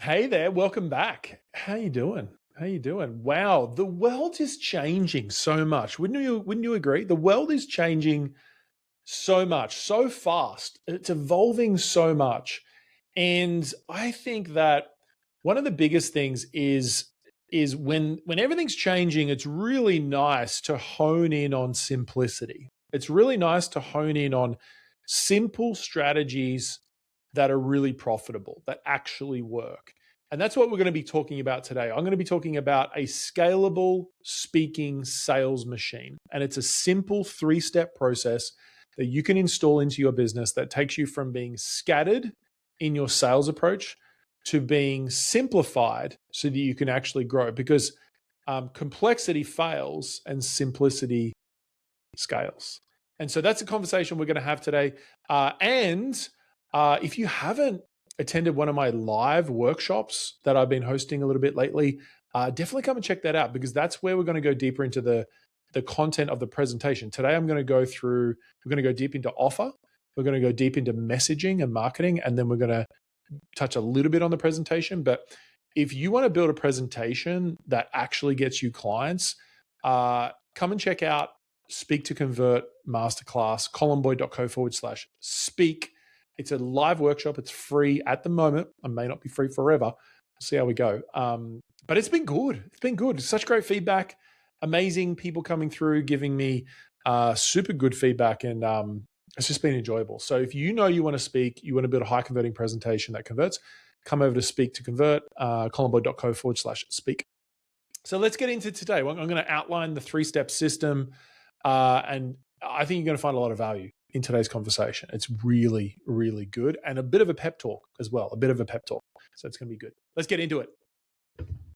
Hey there, welcome back. How you doing? How you doing? Wow, the world is changing so much. Wouldn't you agree? The world is changing so much, so fast. It's evolving so much. And I think that one of the biggest things is when everything's changing, it's really nice to hone in on simplicity. It's really nice to hone in on simple strategies that are really profitable, that actually work. And that's what we're going to be talking about today. I'm going to be talking about a scalable speaking sales machine. And it's a simple 3-step process that you can install into your business that takes you from being scattered in your sales approach to being simplified so that you can actually grow. Because complexity fails and simplicity scales. And so that's a conversation we're going to have today. And if you haven't attended one of my live workshops that I've been hosting a little bit lately, definitely come and check that out, because that's where we're going to go deeper into the content of the presentation. Today, we're going to go deep into offer. We're going to go deep into messaging and marketing, and then we're going to touch a little bit on the presentation. But if you want to build a presentation that actually gets you clients, come and check out Speak to Convert Masterclass, colinboyd.co/speak. It's a live workshop. It's free at the moment. It may not be free forever. We'll see how we go. But it's been good. It's been good. Such great feedback. Amazing people coming through, giving me super good feedback. And it's just been enjoyable. So if you know you want to speak, you want to build a high converting presentation that converts, come over to Speak to Convert, colinboyd.co/speak. So let's get into today. I'm going to outline the 3-step system. And I think you're going to find a lot of value in today's conversation. It's really, really good. And a bit of a pep talk as well, So it's going to be good. Let's get into it.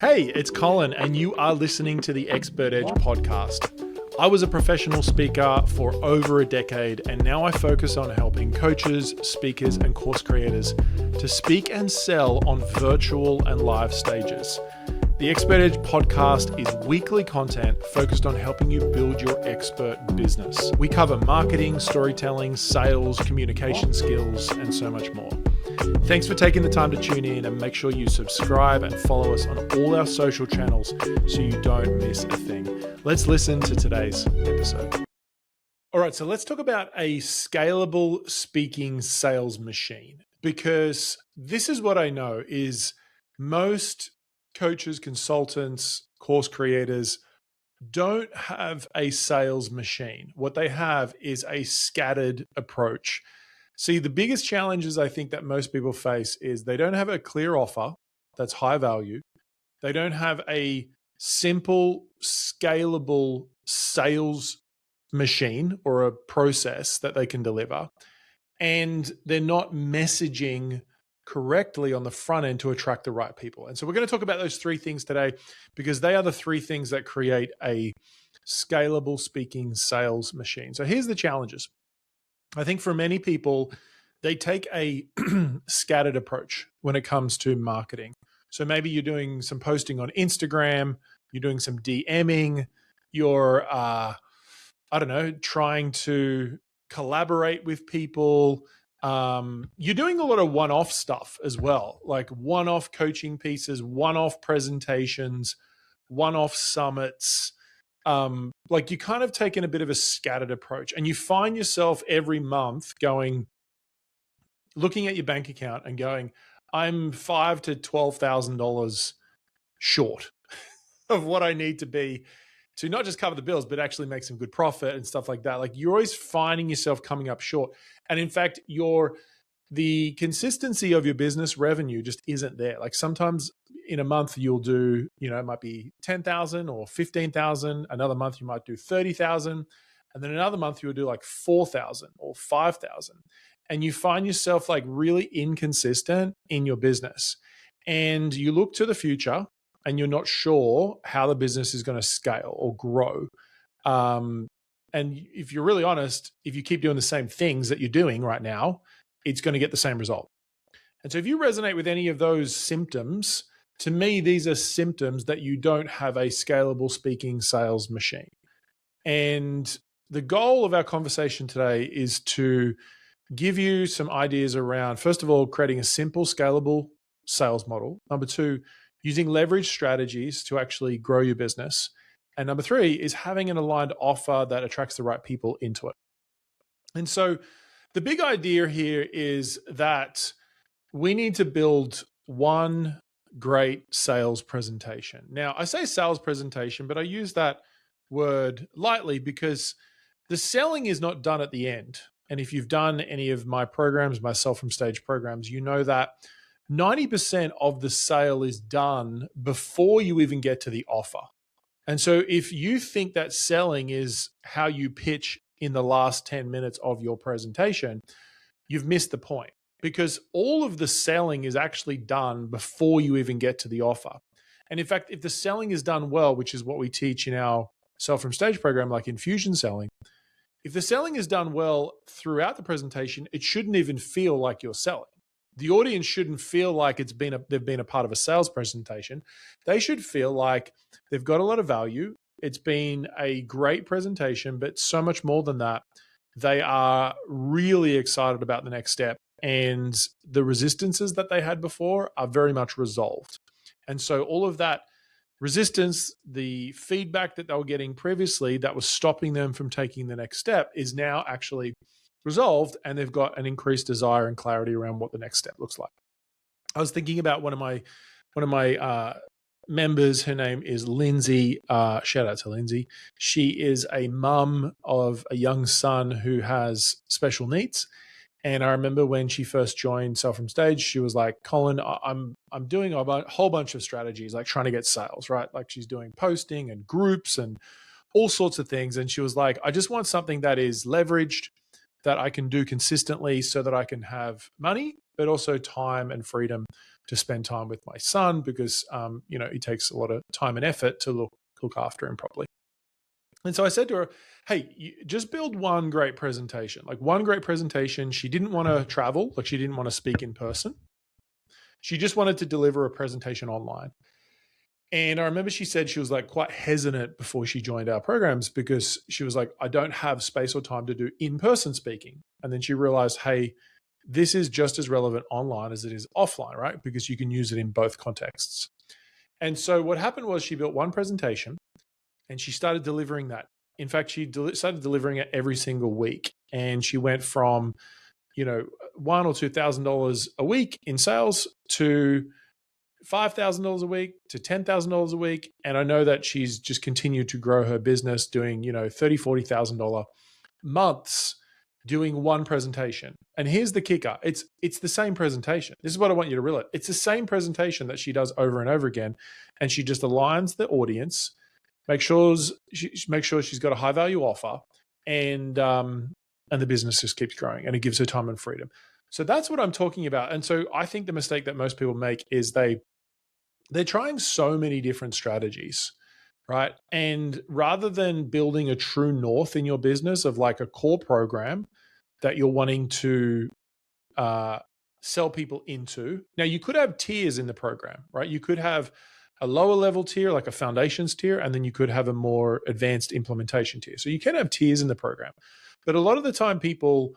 Hey, it's Colin, and you are listening to the Expert Edge podcast. I was a professional speaker for over a decade, and now I focus on helping coaches, speakers, and course creators to speak and sell on virtual and live stages. The Expert Edge podcast is weekly content focused on helping you build your expert business. We cover marketing, storytelling, sales, communication skills, and so much more. Thanks for taking the time to tune in, and make sure you subscribe and follow us on all our social channels so you don't miss a thing. Let's listen to today's episode. All right, so let's talk about a scalable speaking sales machine, because this is what I know is most coaches, consultants, course creators don't have a sales machine. What they have is a scattered approach. See, the biggest challenges I think that most people face is they don't have a clear offer that's high value. They don't have a simple, scalable sales machine or a process that they can deliver. And they're not messaging correctly on the front end to attract the right people. And so we're going to talk about those 3 things today, because they are the 3 things that create a scalable speaking sales machine. So here's the challenges. I think for many people, they take a scattered approach when it comes to marketing. So maybe you're doing some posting on Instagram, you're doing some DMing, you're, trying to collaborate with people. You're doing a lot of one-off stuff as well, like one-off coaching pieces, one-off presentations, one-off summits. Like you're kind of taking a bit of a scattered approach, and you find yourself every month looking at your bank account and going, I'm $5,000 to $12,000 short of what I need to be to not just cover the bills, but actually make some good profit and stuff like that. Like you're always finding yourself coming up short. And in fact, the consistency of your business revenue just isn't there. Like sometimes in a month you'll do, it might be 10,000 or 15,000. Another month you might do 30,000. And then another month you'll do like 4,000 or 5,000. And you find yourself like really inconsistent in your business. And you look to the future and you're not sure how the business is going to scale or grow. And if you're really honest, if you keep doing the same things that you're doing right now, it's going to get the same result. And so if you resonate with any of those symptoms, to me, these are symptoms that you don't have a scalable speaking sales machine. And the goal of our conversation today is to give you some ideas around, first of all, creating a simple, scalable sales model. Number two, using leverage strategies to actually grow your business. And number three is having an aligned offer that attracts the right people into it. And so the big idea here is that we need to build one great sales presentation. Now, I say sales presentation, but I use that word lightly because the selling is not done at the end. And if you've done any of my programs, my Sell from Stage programs, you know that 90% of the sale is done before you even get to the offer. And so if you think that selling is how you pitch in the last 10 minutes of your presentation, you've missed the point, because all of the selling is actually done before you even get to the offer. And in fact, if the selling is done well, which is what we teach in our Sell from Stage program, like infusion selling, if the selling is done well throughout the presentation, it shouldn't even feel like you're selling. The audience shouldn't feel like they've been a part of a sales presentation. They should feel like they've got a lot of value. It's been a great presentation, but so much more than that. They are really excited about the next step, and the resistances that they had before are very much resolved. And so all of that resistance, the feedback that they were getting previously that was stopping them from taking the next step, is now actually resolved, and they've got an increased desire and clarity around what the next step looks like. I was thinking about one of my members. Her name is Lindsay. Shout out to Lindsay. She is a mum of a young son who has special needs. And I remember when she first joined Sell from Stage, she was like, Colin, I'm doing a whole bunch of strategies, like trying to get sales, right? Like she's doing posting and groups and all sorts of things. And she was like, I just want something that is leveraged, that I can do consistently so that I can have money, but also time and freedom to spend time with my son, because, it takes a lot of time and effort to look after him properly. And so I said to her, hey, just build one great presentation, like one great presentation. She didn't want to travel, like she didn't want to speak in person. She just wanted to deliver a presentation online. And I remember she said she was like quite hesitant before she joined our programs, because she was like, I don't have space or time to do in-person speaking. And then she realized, hey, this is just as relevant online as it is offline, right? Because you can use it in both contexts. And so what happened was she built one presentation and she started delivering that. In fact, she started delivering it every single week. And she went from, $1,000 or $2,000 a week in sales to $5,000 a week to $10,000 a week. And I know that she's just continued to grow her business, doing, $30,000, $40,000 months doing one presentation. And here's the kicker. It's the same presentation. This is what I want you to realize. It's the same presentation that she does over and over again. And she just aligns the audience, make sure she's got a high value offer, and the business just keeps growing, and it gives her time and freedom. So that's what I'm talking about. And so I think the mistake that most people make is they're trying so many different strategies, right? And rather than building a true north in your business of like a core program that you're wanting to sell people into. Now, you could have tiers in the program, right? You could have a lower level tier, like a foundations tier, and then you could have a more advanced implementation tier. So you can have tiers in the program. But a lot of the time people,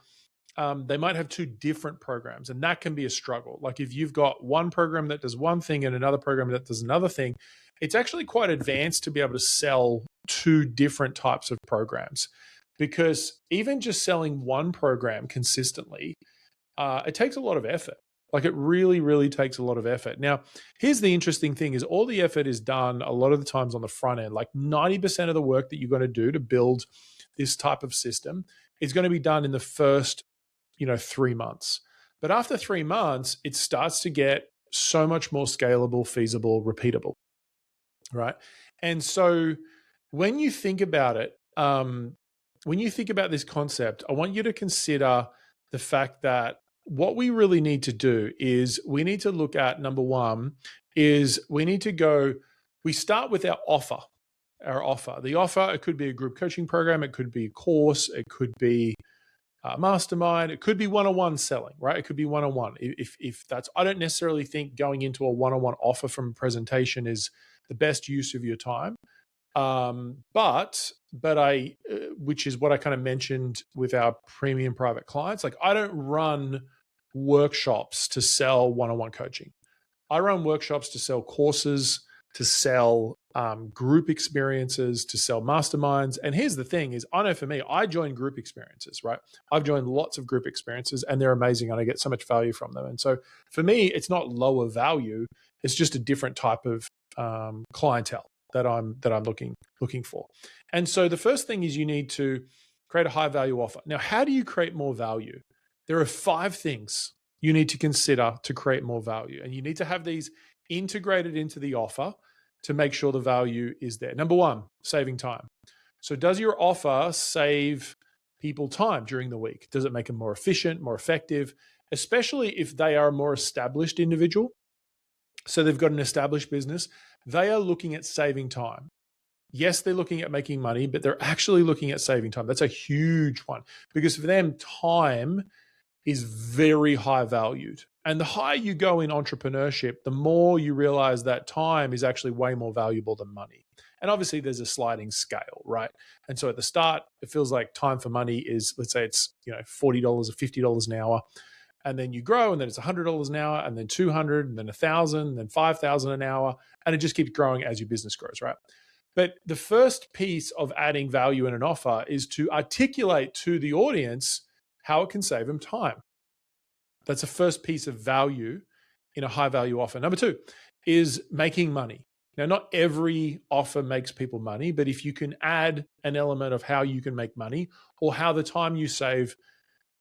they might have two different programs, and that can be a struggle. Like if you've got one program that does one thing and another program that does another thing, it's actually quite advanced to be able to sell two different types of programs, because even just selling one program consistently, it takes a lot of effort. Like it really, really takes a lot of effort. Now, here's the interesting thing is all the effort is done a lot of the times on the front end. Like 90% of the work that you're going to do to build this type of system is going to be done in the first 3 months. But after 3 months, it starts to get so much more scalable, feasible, repeatable, right? And so when you think about it, when you think about this concept, I want you to consider the fact that what we really need to do is we need to look at, number one, is we start with our offer. The offer, it could be a group coaching program, it could be a course, it could be mastermind, it could be one-on-one selling, right? It could be one-on-one. If that's, I don't necessarily think going into a one-on-one offer from a presentation is the best use of your time. But I, which is what I kind of mentioned with our premium private clients, like I don't run workshops to sell one-on-one coaching. I run workshops to sell courses, to sell group experiences, to sell masterminds. And here's the thing is, I know for me, I join group experiences, right? I've joined lots of group experiences and they're amazing and I get so much value from them. And so for me, it's not lower value. It's just a different type of clientele that I'm looking for. And so the first thing is you need to create a high value offer. Now, how do you create more value? There are 5 things you need to consider to create more value. And you need to have these integrated into the offer to make sure the value is there. Number 1, saving time. So does your offer save people time during the week? Does it make them more efficient, more effective, especially if they are a more established individual? So they've got an established business. They are looking at saving time. Yes, they're looking at making money, but they're actually looking at saving time. That's a huge one because for them, time is very high valued. And the higher you go in entrepreneurship, the more you realize that time is actually way more valuable than money. And obviously there's a sliding scale, right? And so at the start, it feels like time for money is, let's say it's, $40 or $50 an hour. And then you grow and then it's $100 an hour and then 200 and then 1,000 and then 5,000 an hour. And it just keeps growing as your business grows, right? But the first piece of adding value in an offer is to articulate to the audience how it can save them time. That's the first piece of value in a high value offer. Number 2 is making money. Now, not every offer makes people money, but if you can add an element of how you can make money or how the time you save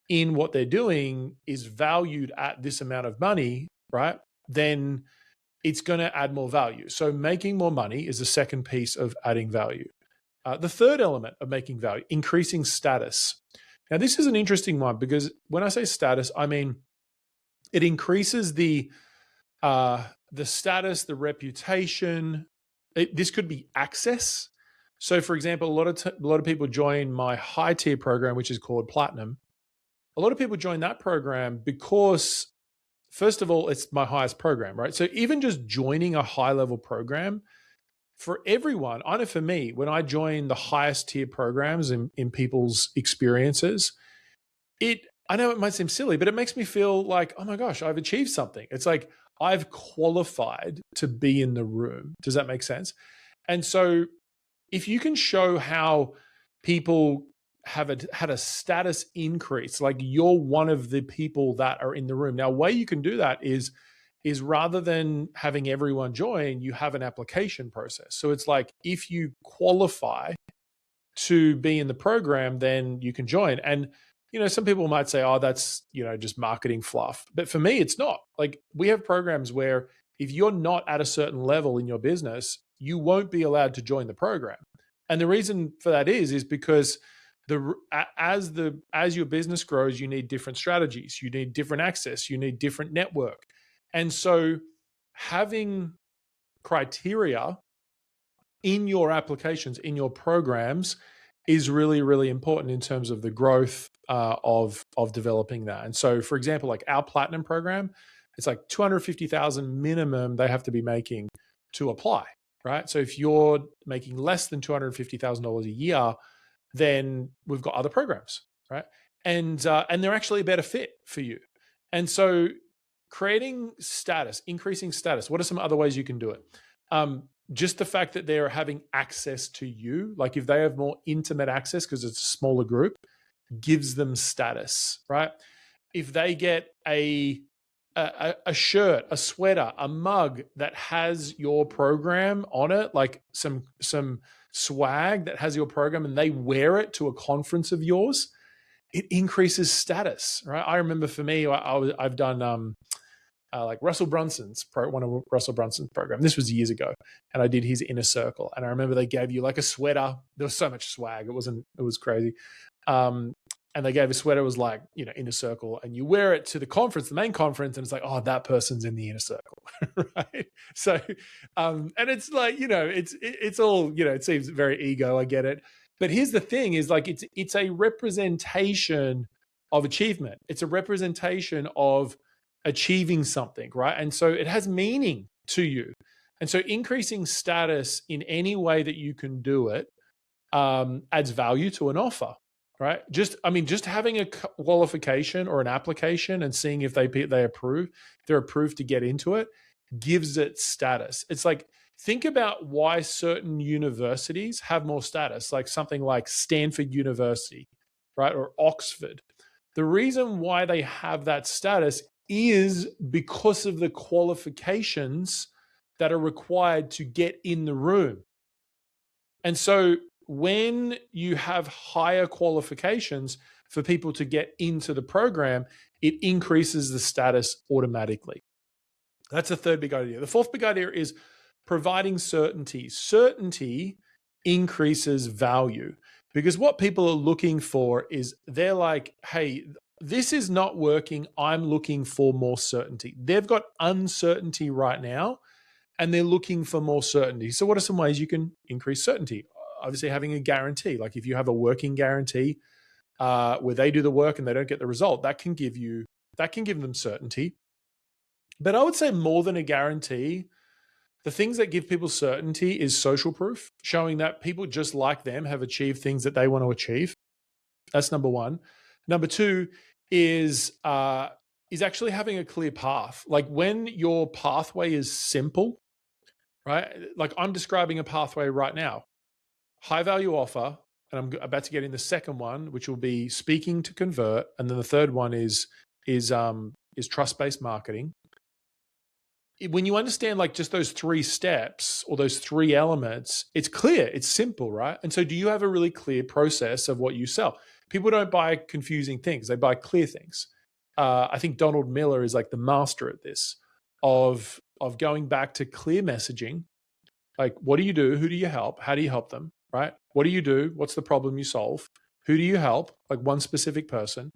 in what they're doing is valued at this amount of money, right? Then it's going to add more value. So making more money is the second piece of adding value. The third element of making value, increasing status. Now, this is an interesting one because when I say status, I mean it increases the status, the reputation. This could be access. So, for example, a lot of people join my high tier program, which is called Platinum. A lot of people join that program because, first of all, it's my highest program, right? So even just joining a high level program for everyone, I know for me, when I join the highest tier programs in people's experiences, I know it might seem silly, but it makes me feel like, oh my gosh, I've achieved something. It's like I've qualified to be in the room. Does that make sense? And so if you can show how people have had a status increase, like you're one of the people that are in the room. Now, a way you can do that is rather than having everyone join, you have an application process. So it's like if you qualify to be in the program, then you can join. And some people might say, oh, that's, just marketing fluff. But for me, it's not. Like we have programs where if you're not at a certain level in your business, you won't be allowed to join the program. And the reason for that is because as your business grows, you need different strategies, you need different access, you need different network. And so having criteria in your applications, in your programs is really, really important in terms of the growth of developing that. And so, for example, like our Platinum program, it's like 250,000 minimum they have to be making to apply, right? So if you're making less than $250,000 a year, then we've got other programs, right? And they're actually a better fit for you. And so creating status, increasing status, what are some other ways you can do it? Just the fact that they're having access to you, like if they have more intimate access because it's a smaller group, gives them status, right? If they get a shirt, a sweater, a mug that has your program on it, like some swag that has your program, and they wear it to a conference of yours, it increases status, right? I remember for me, I've done like Russell Brunson's one of Russell Brunson's program. This was years ago, and I did his Inner Circle. And I remember they gave you like a sweater. There was so much swag. It was crazy. And they gave a sweater, it was like, Inner Circle, and you wear it to the conference, the main conference, and it's like, oh, that person's in the Inner Circle, right? So, and it's like, it's all, it seems very ego, I get it. But here's the thing is like, it's a representation of achievement. It's a representation of achieving something, right? And so it has meaning to you. And so increasing status in any way that you can do it adds value to an offer, right? Just having a qualification or an application and seeing if they approve, they're approved to get into it, gives it status. It's like, think about why certain universities have more status, like something like Stanford University, right? Or Oxford. The reason why they have that status is because of the qualifications that are required to get in the room. And so when you have higher qualifications for people to get into the program, it increases the status automatically. That's the third big idea. The fourth big idea is providing certainty. Certainty increases value, because what people are looking for is, they're like, hey, this is not working. I'm looking for more certainty. They've got uncertainty right now, and they're looking for more certainty. So what are some ways you can increase certainty? Obviously, having a guarantee. Like if you have a working guarantee where they do the work and they don't get the result, that can give them certainty. But I would say more than a guarantee, the things that give people certainty is social proof, showing that people just like them have achieved things that they want to achieve. That's number one. Number two is actually having a clear path. Like when your pathway is simple, right? Like I'm describing a pathway right now. High value offer, and I'm about to get in the second one, which will be speaking to convert, and then the third one is trust-based marketing. When you understand like just those three steps or those three elements, it's clear, it's simple, right? And so do you have a really clear process of what you sell? People don't buy confusing things, they buy clear things. I think Donald Miller is like the master at this, of going back to clear messaging. Like, what do you do? Who do you help? How do you help them, right? What do you do? What's the problem you solve? Who do you help? Like one specific person.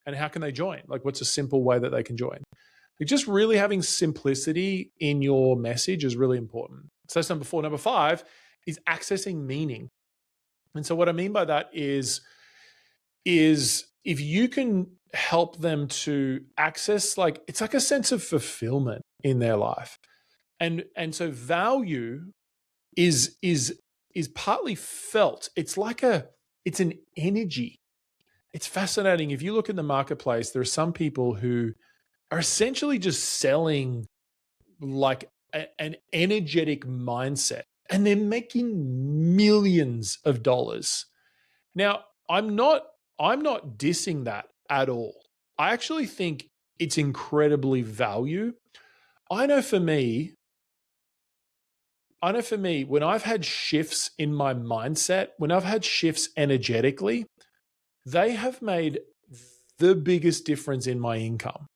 And how can they join? Like what's a simple way that they can join? Like just really having simplicity in your message is really important. So that's number 4. Number 5 is accessing meaning. And so what I mean by that is if you can help them to access, like, it's like a sense of fulfillment in their life. And so value is partly felt. It's an energy. It's fascinating. If you look in the marketplace, there are some people who are essentially just selling like an energetic mindset, and they're making millions of dollars. Now, I'm not dissing that at all. I actually think it's incredibly value. I know for me, when I've had shifts in my mindset, when I've had shifts energetically, they have made the biggest difference in my income.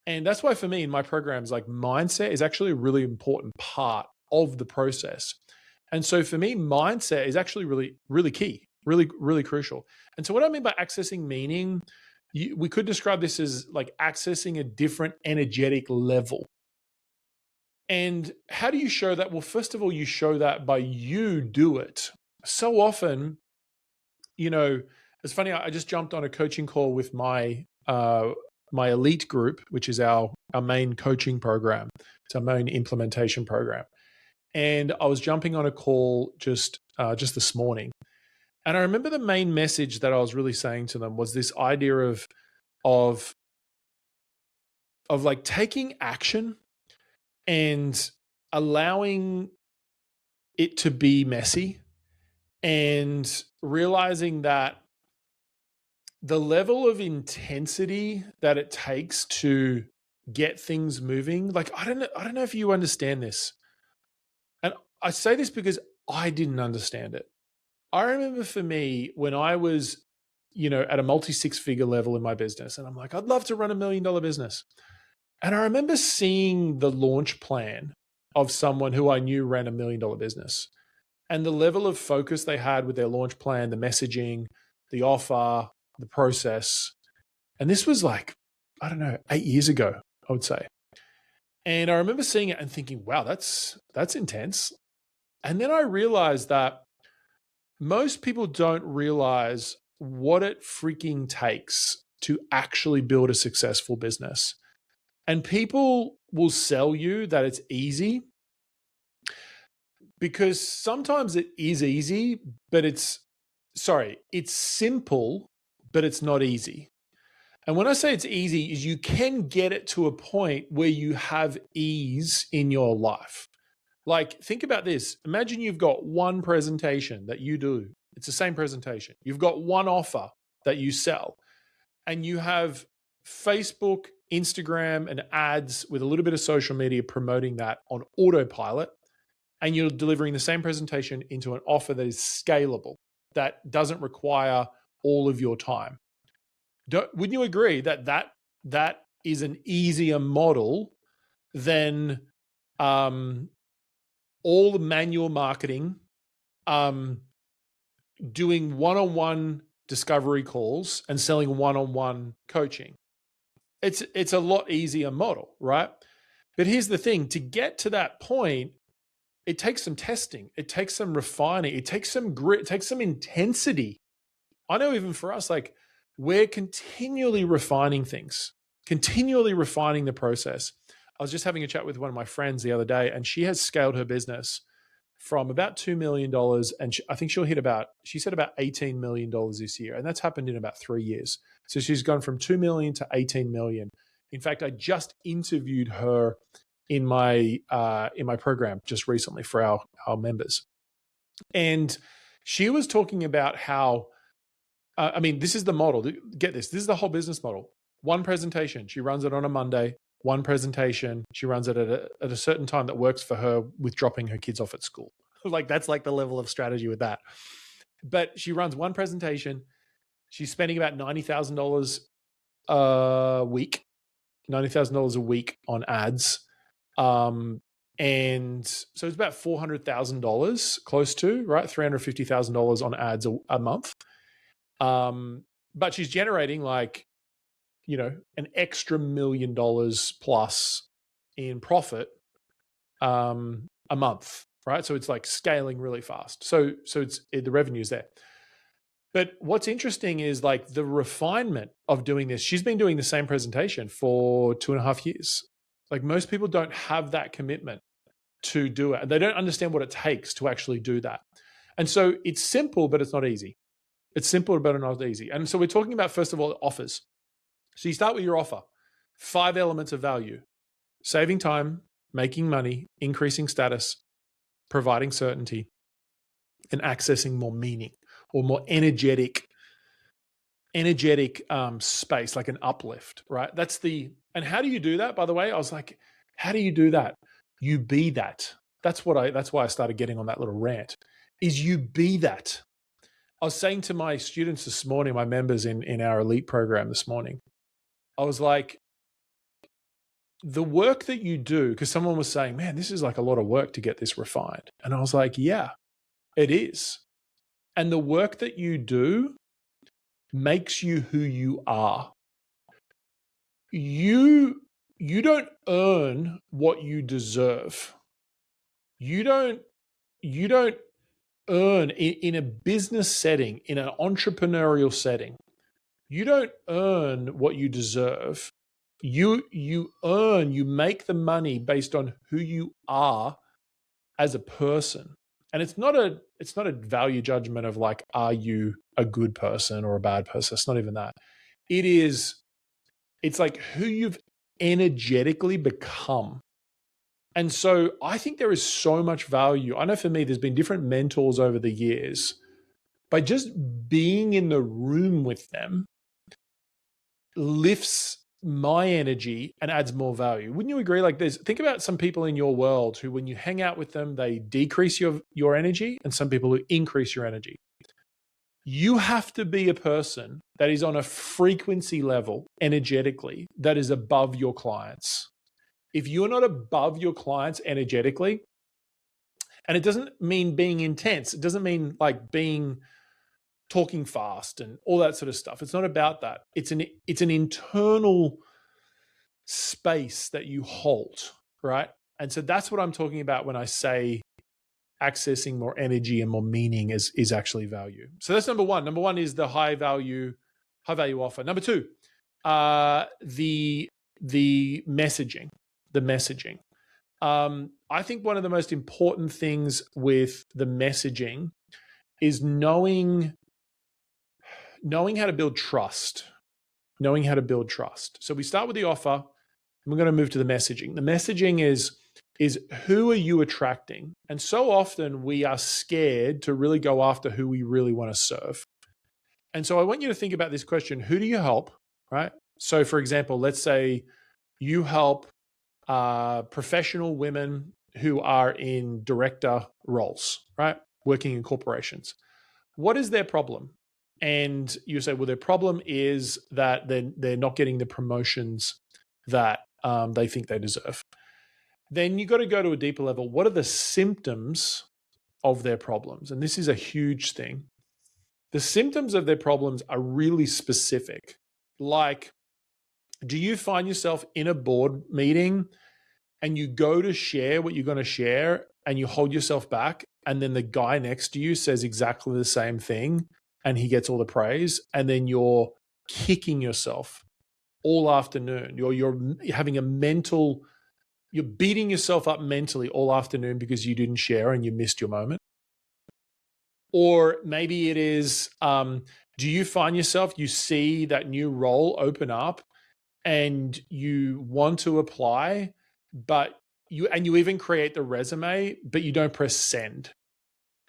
And that's why for me in my programs, like mindset is actually a really important part of the process. And so for me, mindset is actually really, really key, really, really crucial. And so what I mean by accessing meaning, we could describe this as like accessing a different energetic level. And how do you show that? Well, first of all, you show that by you do it. So often, it's funny, I just jumped on a coaching call with my elite group, which is our main coaching program. It's our main implementation program. And I was jumping on a call just this morning. And I remember the main message that I was really saying to them was this idea of like taking action and allowing it to be messy, and realizing that the level of intensity that it takes to get things moving, like I don't know if you understand this. And I say this because I didn't understand it. I remember for me when I was, at a multi-6-figure level in my business, and I'm like, I'd love to run $1 million business. And I remember seeing the launch plan of someone who I knew ran $1 million business, and the level of focus they had with their launch plan, the messaging, the offer, the process. And this was like, I don't know, 8 years ago, I would say. And I remember seeing it and thinking, wow, that's intense. And then I realized that most people don't realize what it freaking takes to actually build a successful business. And people will sell you that it's easy, because sometimes it is easy, but it's simple, but it's not easy. And when I say it's easy, is you can get it to a point where you have ease in your life. Like, think about this. Imagine you've got one presentation that you do. It's the same presentation. You've got one offer that you sell, and you have Facebook, Instagram, and ads with a little bit of social media promoting that on autopilot. And you're delivering the same presentation into an offer that is scalable, that doesn't require all of your time. Wouldn't you agree that that is an easier model than all the manual marketing, doing one-on-one discovery calls and selling one-on-one coaching? It's a lot easier model, right? But here's the thing: to get to that point, it takes some testing, it takes some refining, it takes some grit, it takes some intensity. I know even for us, like, we're continually refining things, continually refining the process. I was just having a chat with one of my friends the other day, and she has scaled her business from about $2 million. And I think she'll hit she said about $18 million this year. And that's happened in about 3 years. So she's gone from 2 million to 18 million. In fact, I just interviewed her in my program just recently for our members. And she was talking about how, this is the model. Get this. This is the whole business model. One presentation. She runs it on a Monday. One presentation. She runs it at a certain time that works for her with dropping her kids off at school. Like, that's like the level of strategy with that. But she runs one presentation. She's spending about $90,000 a week. $90,000 a week on ads. And so it's about $400,000, close to, right? $350,000 on ads a month. But she's generating, like, an extra $1 million plus in profit a month, right? So it's like scaling really fast. So the revenue's there. But what's interesting is, like, the refinement of doing this. She's been doing the same presentation for 2.5 years. Like, most people don't have that commitment to do it. They don't understand what it takes to actually do that. And so it's simple, but it's not easy. It's simple, but not easy. And so we're talking about, first of all, offers. So you start with your offer. 5 elements of value: saving time, making money, increasing status, providing certainty, and accessing more meaning, or more energetic space, like an uplift, right? And how do you do that? By the way, I was like, how do you do that? You be that. That's why I started getting on that little rant, is you be that. I was saying to my students this morning, my members in our elite program this morning, I was like, the work that you do, because someone was saying, man, this is like a lot of work to get this refined. And I was like, yeah, it is. And the work that you do makes you who you are. You don't earn what you deserve. You don't earn in a business setting, in an entrepreneurial setting. You don't earn what you deserve. You make the money based on who you are as a person. And it's not a value judgment of, like, are you a good person or a bad person? It's not even that. It's like who you've energetically become. And so I think there is so much value. I know for me, there's been different mentors over the years. By just being in the room with them lifts my energy and adds more value. Wouldn't you agree? Like, think about some people in your world who, when you hang out with them, they decrease your energy, and some people who increase your energy. You have to be a person that is on a frequency level energetically that is above your clients. If you're not above your clients energetically, and it doesn't mean being intense, it doesn't mean like talking fast and all that sort of stuff. It's not about that. It's an internal space that you hold, right? And so that's what I'm talking about when I say accessing more energy and more meaning is actually value. So that's number one. Number one is the high value offer. Number two, the messaging. The messaging. I think one of the most important things with the messaging is knowing how to build trust. knowing how to build trust. So we start with the offer, and we're going to move to the messaging. The messaging is who are you attracting? And so often we are scared to really go after who we really want to serve. And so I want you to think about this question: who do you help? Right? So, for example, let's say you help professional women who are in director roles, right? Working in corporations. What is their problem? And you say, well, their problem is that they're not getting the promotions that they think they deserve. Then you got to go to a deeper level. What are the symptoms of their problems? And this is a huge thing. The symptoms of their problems are really specific. Like, do you find yourself in a board meeting and you go to share what you're going to share and you hold yourself back, and then the guy next to you says exactly the same thing and he gets all the praise, and then you're kicking yourself all afternoon? You're having a mental, you're beating yourself up mentally all afternoon because you didn't share and you missed your moment. Or maybe it is, do you find yourself, you see that new role open up and you want to apply, but you even create the resume, but you don't press send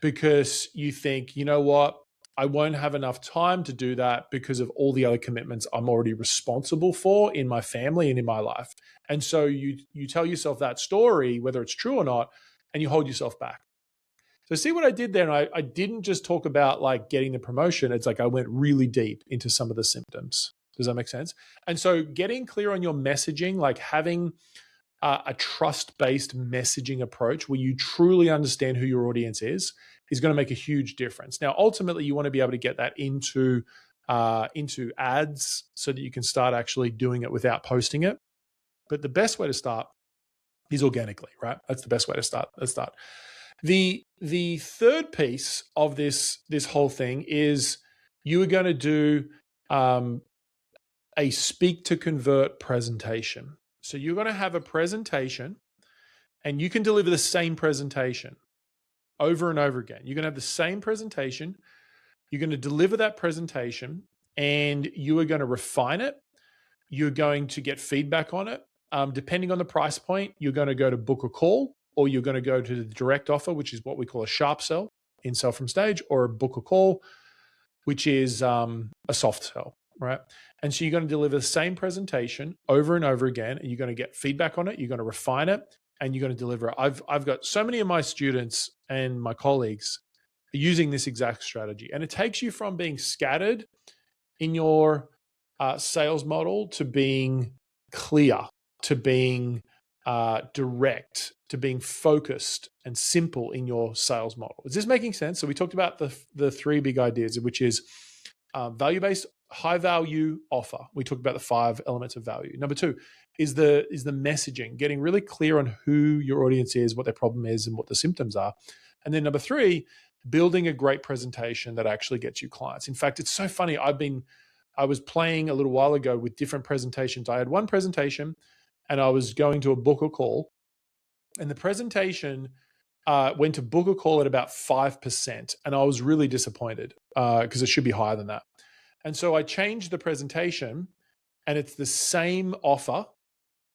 because you think, you know what, I won't have enough time to do that because of all the other commitments I'm already responsible for in my family and in my life. And so you tell yourself that story, whether it's true or not, and you hold yourself back. So see what I did there? And I didn't just talk about like getting the promotion. It's like I went really deep into some of the symptoms. Does that make sense? And so getting clear on your messaging, like having a trust-based messaging approach where you truly understand who your audience is going to make a huge difference. Now, ultimately, you want to be able to get that into ads so that you can start actually doing it without posting it. But the best way to start is organically, right? That's the best way to start. Let's start. The third piece of this whole thing is you are going to do a speak to convert presentation. So you're going to have a presentation and you can deliver the same presentation over and over again. You're going to have the same presentation. You're going to deliver that presentation and you are going to refine it. You're going to get feedback on it. Depending on the price point, you're going to go to book a call, or you're going to go to the direct offer, which is what we call a sharp sell in Sell From Stage, or a book a call, which is a soft sell, right? And so you're going to deliver the same presentation over and over again, and you're going to get feedback on it. You're going to refine it, and you're going to deliver it. I've got so many of my students and my colleagues using this exact strategy, and it takes you from being scattered in your sales model to being clear, to being direct, to being focused and simple in your sales model. Is this making sense? So we talked about the three big ideas, which is value-based, high-value offer. We talked about the 5 elements of value. Number 2 is the messaging, getting really clear on who your audience is, what their problem is, and what the symptoms are. And then number 3, building a great presentation that actually gets you clients. In fact, it's so funny. I was playing a little while ago with different presentations. I had one presentation and I was going to a book a call, and the presentation went to book a call at about 5%. And I was really disappointed because it should be higher than that. And so I changed the presentation and it's the same offer,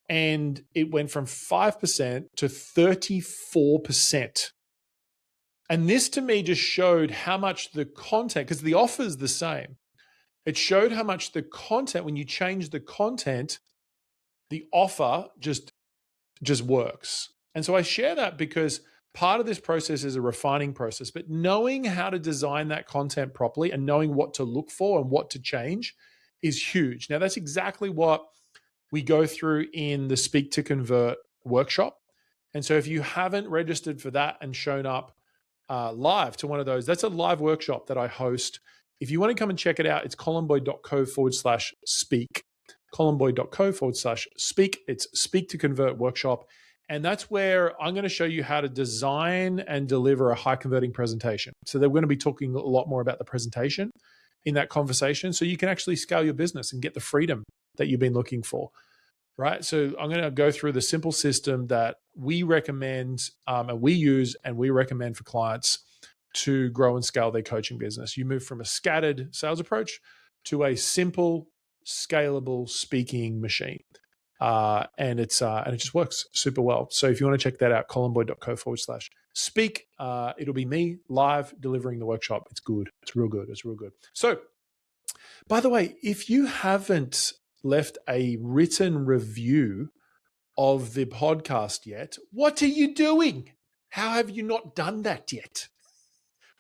and it went from 5% to 34%. And this to me just showed how much the content, because the offer is the same, it showed how much the content, when you change the content, the offer just works. And so I share that because part of this process is a refining process, but knowing how to design that content properly and knowing what to look for and what to change is huge. Now, that's exactly what we go through in the Speak to Convert workshop. And so if you haven't registered for that and shown up live to one of those, that's a live workshop that I host. If you want to come and check it out, it's colinboyd.co/speak. colinboyd.co/speak. It's Speak to Convert workshop. And that's where I'm going to show you how to design and deliver a high converting presentation. So they're going to be talking a lot more about the presentation in that conversation, so you can actually scale your business and get the freedom that you've been looking for, right? So I'm going to go through the simple system that we recommend and we use and we recommend for clients to grow and scale their coaching business. You move from a scattered sales approach to a simple scalable speaking machine. And it just works super well. So if you want to check that out, colinboyd.co/speak. It'll be me live delivering the workshop. It's good. It's real good. It's real good. So, by the way, if you haven't left a written review of the podcast yet, what are you doing? How have you not done that yet?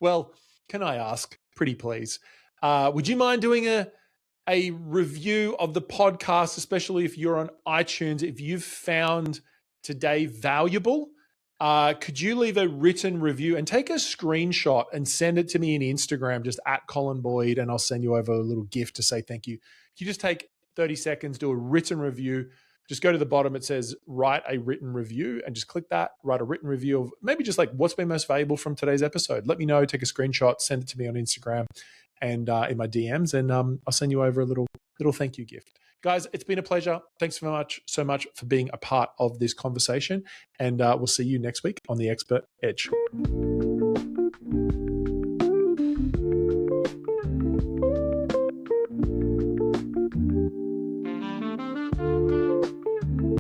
Well, can I ask, pretty please, would you mind doing a review of the podcast, especially if you're on iTunes, if you've found today valuable? Could you leave a written review and take a screenshot and send it to me in Instagram, just at Colin Boyd, and I'll send you over a little gift to say thank you. If you just take 30 seconds, do a written review, just go to the bottom, it says write a written review, and just click that, write a written review of maybe just like what's been most valuable from today's episode. Let me know, take a screenshot, send it to me on Instagram and in my DMs, and I'll send you over a little thank you gift. Guys, it's been a pleasure. Thanks so much for being a part of this conversation, and we'll see you next week on The Expert Edge.